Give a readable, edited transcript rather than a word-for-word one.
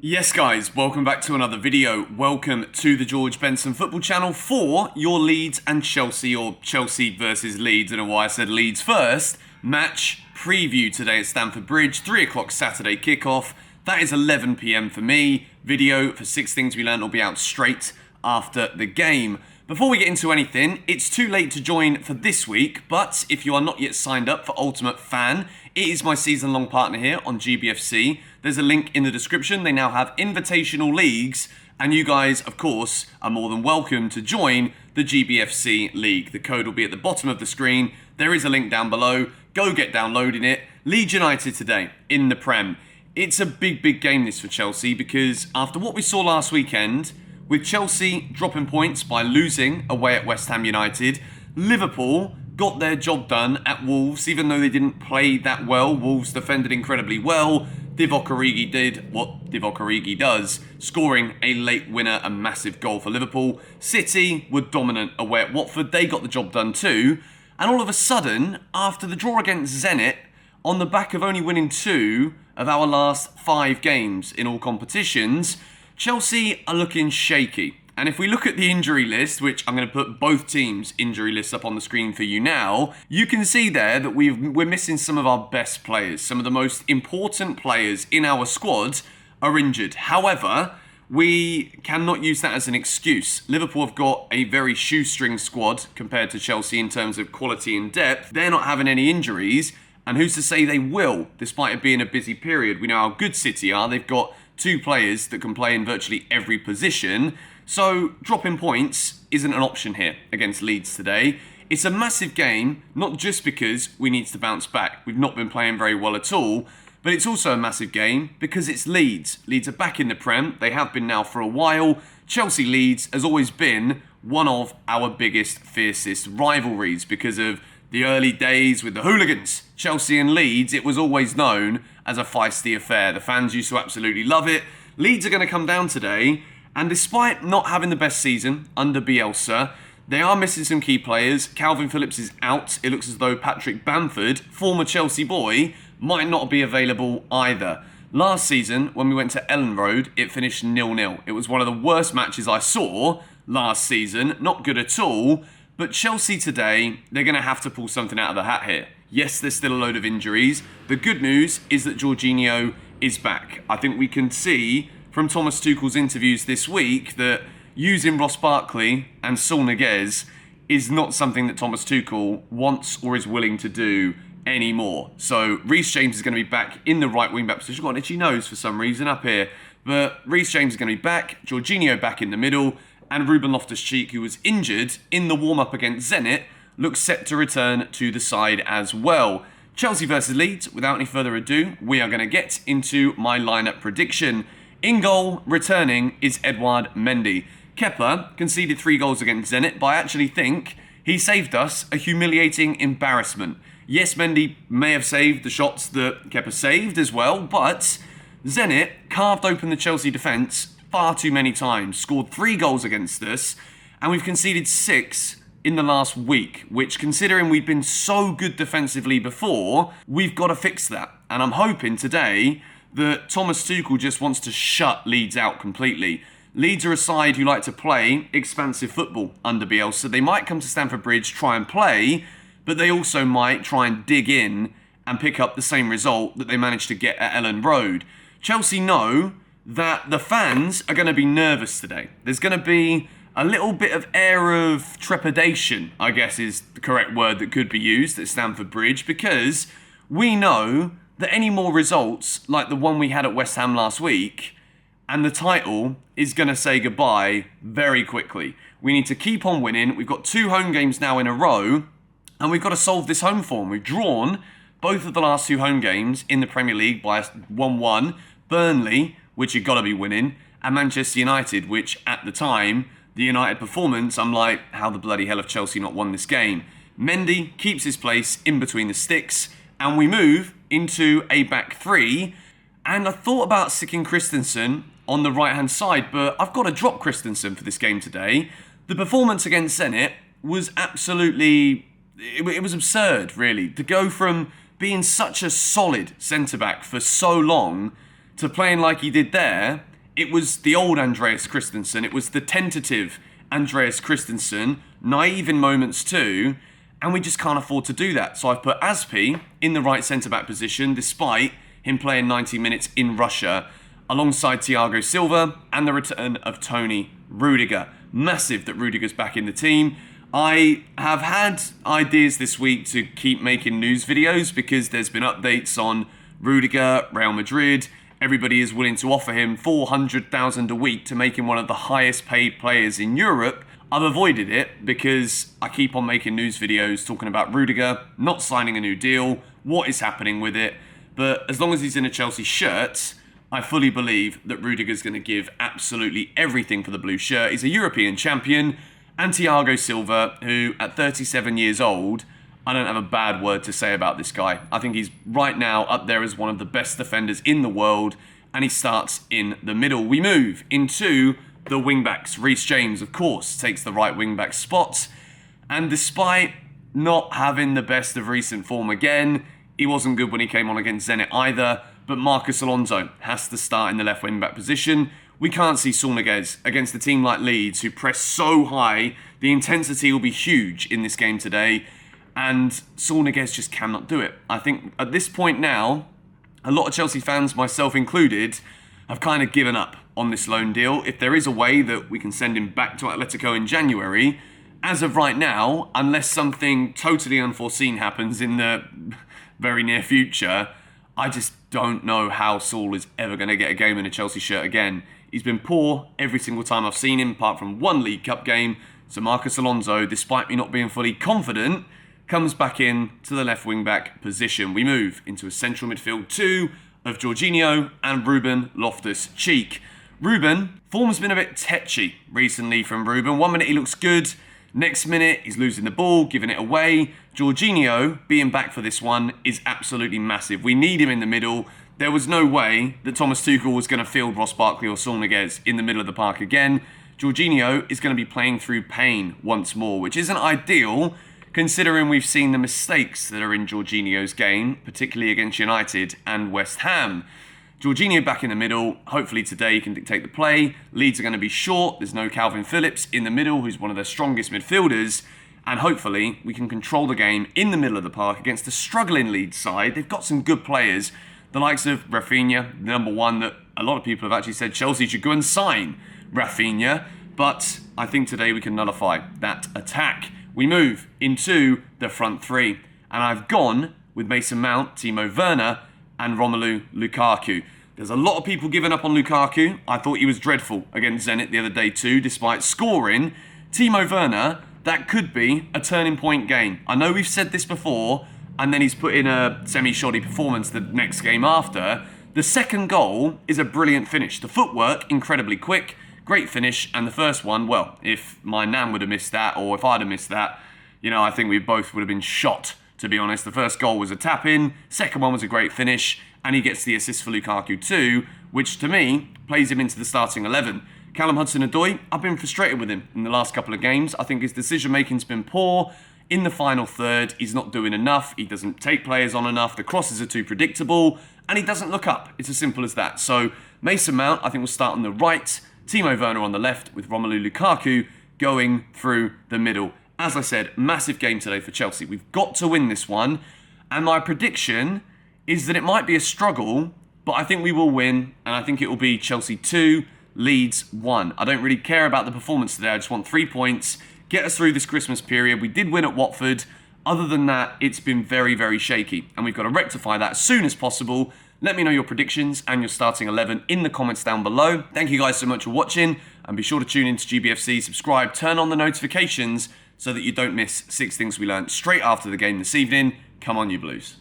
Yes guys, welcome back to another video. Welcome to the George Benson Football Channel for your Leeds and Chelsea, or Chelsea versus Leeds. I don't know why I said Leeds first. Match preview today at Stamford Bridge, 3 o'clock Saturday kickoff. That is 11 PM for me. Video for 6 Things We Learned will be out straight after the game. Before we get into anything, it's too late to join for this week, but if you are not yet signed up for Ultimate Fan, it is my season-long partner here on GBFC. There's a link in the description. They now have invitational leagues, and you guys, of course, are more than welcome to join the GBFC League. The code will be at the bottom of the screen. There is a link down below. Go get downloading it. Leeds United today in the Prem. It's a big game this for Chelsea, because after what we saw last weekend, with Chelsea dropping points by losing away at West Ham United, Liverpool got their job done at Wolves, even though they didn't play that well. Wolves defended incredibly well. Divock Origi did what Divock Origi does, scoring a late winner, a massive goal for Liverpool. City were dominant away at Watford. They got the job done too. And all of a sudden, after the draw against Zenit, on the back of only winning 2 of our last 5 games in all competitions, Chelsea are looking shaky. And if we look at the injury list, which I'm going to put both teams' injury lists up on the screen for you now, you can see there that we're missing some of our best players. Some of the most important players in our squad are injured. However, we cannot use that as an excuse. Liverpool have got a very shoestring squad compared to Chelsea in terms of quality and depth. They're not having any injuries, and who's to say they will, despite it being a busy period. We know how good City are. They've got 2 players that can play in virtually every position. So dropping points isn't an option here against Leeds today. It's a massive game, not just because we need to bounce back. We've not been playing very well at all, but it's also a massive game because it's Leeds. Leeds are back in the Prem. They have been now for a while. Chelsea-Leeds has always been one of our biggest, fiercest rivalries because of the early days with the hooligans. Chelsea and Leeds, it was always known as a feisty affair. The fans used to absolutely love it. Leeds are going to come down today, and despite not having the best season under Bielsa, they are missing some key players. Calvin Phillips is out. It looks as though Patrick Bamford, former Chelsea boy, might not be available either. Last season, when we went to Ellen Road, it finished 0-0. It was one of the worst matches I saw last season. Not good at all. But Chelsea today, they're going to have to pull something out of the hat here. Yes, there's still a load of injuries. The good news is that Jorginho is back. I think we can see from Thomas Tuchel's interviews this week that using Ross Barkley and Saul Niguez is not something that Thomas Tuchel wants or is willing to do anymore. So Reece James is going to be back in the right wing back position. I've got an itchy nose for some reason up here. But Reece James is going to be back, Jorginho back in the middle, and Ruben Loftus-Cheek, who was injured in the warm-up against Zenit, looks set to return to the side as well. Chelsea versus Leeds, without any further ado, we are going to get into my lineup prediction. In goal, returning, is Edouard Mendy. Kepa conceded 3 goals against Zenit, but I actually think he saved us a humiliating embarrassment. Yes, Mendy may have saved the shots that Kepa saved as well, but Zenit carved open the Chelsea defence far too many times, scored 3 goals against us, and we've conceded 6 in the last week, which, considering we've been so good defensively before, we've got to fix that. And I'm hoping today that Thomas Tuchel just wants to shut Leeds out completely. Leeds are a side who like to play expansive football under Bielsa. They might come to Stamford Bridge, try and play, but they also might try and dig in and pick up the same result that they managed to get at Ellen Road. Chelsea know that the fans are going to be nervous today. There's going to be a little bit of air of trepidation, I guess is the correct word that could be used at Stamford Bridge, because we know that any more results like the one we had at West Ham last week, and the title is going to say goodbye very quickly. We need to keep on winning. We've got 2 home games now in a row, and we've got to solve this home form. We've drawn both of the last 2 home games in the Premier League by 1-1. Burnley, which you've got to be winning, and Manchester United, which at the time, the United performance, I'm like, how the bloody hell have Chelsea not won this game? Mendy keeps his place in between the sticks, and we move into a back 3. And I thought about sticking Christensen on the right-hand side, but I've got to drop Christensen for this game today. The performance against Zenit was absolutely... It was absurd, really, to go from being such a solid centre-back for so long to playing like he did there it was the old Andreas Christensen. It was the tentative Andreas Christensen, naive in moments too, and we just can't afford to do that. So I've put Aspi in the right centre-back position, despite him playing 90 minutes in Russia, alongside Thiago Silva and the return of Tony Rudiger. Massive that Rudiger's back in the team. I have had ideas this week to keep making news videos because there's been updates on Rudiger, Real Madrid. Everybody is willing to offer him $400,000 a week to make him one of the highest paid players in Europe. I've avoided it because I keep on making news videos talking about Rudiger, not signing a new deal, what is happening with it. But as long as he's in a Chelsea shirt, I fully believe that Rudiger's going to give absolutely everything for the blue shirt. He's a European champion. And Thiago Silva, who at 37 years old, I don't have a bad word to say about this guy. I think he's right now up there as one of the best defenders in the world, and he starts in the middle. We move into the wing-backs. Reece James, of course, takes the right wing-back spot, and despite not having the best of recent form again, he wasn't good when he came on against Zenit either, but Marcus Alonso has to start in the left wing-back position. We can't see Saul Niguez against a team like Leeds, who press so high. The intensity will be huge in this game today, and Saul Niguez just cannot do it. I think at this point now, a lot of Chelsea fans, myself included, have kind of given up on this loan deal. If there is a way that we can send him back to Atletico in January, as of right now, unless something totally unforeseen happens in the very near future, I just don't know how Saul is ever going to get a game in a Chelsea shirt again. He's been poor every single time I've seen him, apart from one League Cup game. So Marcus Alonso, despite me not being fully confident, comes back in to the left wing-back position. We move into a central midfield two of Jorginho and Ruben Loftus-Cheek. Ruben, form's been a bit tetchy recently from Ruben. 1 minute he looks good, next minute he's losing the ball, giving it away. Jorginho, being back for this one, is absolutely massive. We need him in the middle. There was no way that Thomas Tuchel was going to field Ross Barkley or Saul Niguez in the middle of the park again. Jorginho is going to be playing through pain once more, which isn't ideal, considering we've seen the mistakes that are in Jorginho's game, particularly against United and West Ham. Jorginho back in the middle. Hopefully today he can dictate the play. Leeds are going to be short. There's no Calvin Phillips in the middle, who's one of their strongest midfielders. And hopefully we can control the game in the middle of the park against a struggling Leeds side. They've got some good players, the likes of Rafinha, the number one that a lot of people have actually said Chelsea should go and sign Rafinha. But I think today we can nullify that attack. We move into the front three, and I've gone with Mason Mount, Timo Werner, and Romelu Lukaku. There's a lot of people giving up on Lukaku. I thought he was dreadful against Zenit the other day too, despite scoring. Timo Werner, that could be a turning point game. I know we've said this before, and then he's put in a semi-shoddy performance the next game after. The second goal is a brilliant finish. The footwork, incredibly quick. Great finish, and the first one, well, if my nan would have missed that, or if I'd have missed that, you know, I think we both would have been shot, to be honest. The first goal was a tap-in, second one was a great finish, and he gets the assist for Lukaku too, which to me, plays him into the starting 11. Callum Hudson-Odoi, I've been frustrated with him in the last couple of games. I think his decision-making's been poor. In the final third, he's not doing enough. He doesn't take players on enough. The crosses are too predictable, and he doesn't look up. It's as simple as that. So Mason Mount, I think, will start on the right. Timo Werner on the left with Romelu Lukaku going through the middle. As I said, massive game today for Chelsea. We've got to win this one. And my prediction is that it might be a struggle, but I think we will win. And I think it will be Chelsea 2, Leeds 1. I don't really care about the performance today. I just want 3 points. Get us through this Christmas period. We did win at Watford. Other than that, it's been very, very shaky. And we've got to rectify that as soon as possible. Let me know your predictions and your starting 11 in the comments down below. Thank you guys so much for watching, and be sure to tune into GBFC, subscribe, turn on the notifications so that you don't miss 6 things we learned straight after the game this evening. Come on, you Blues.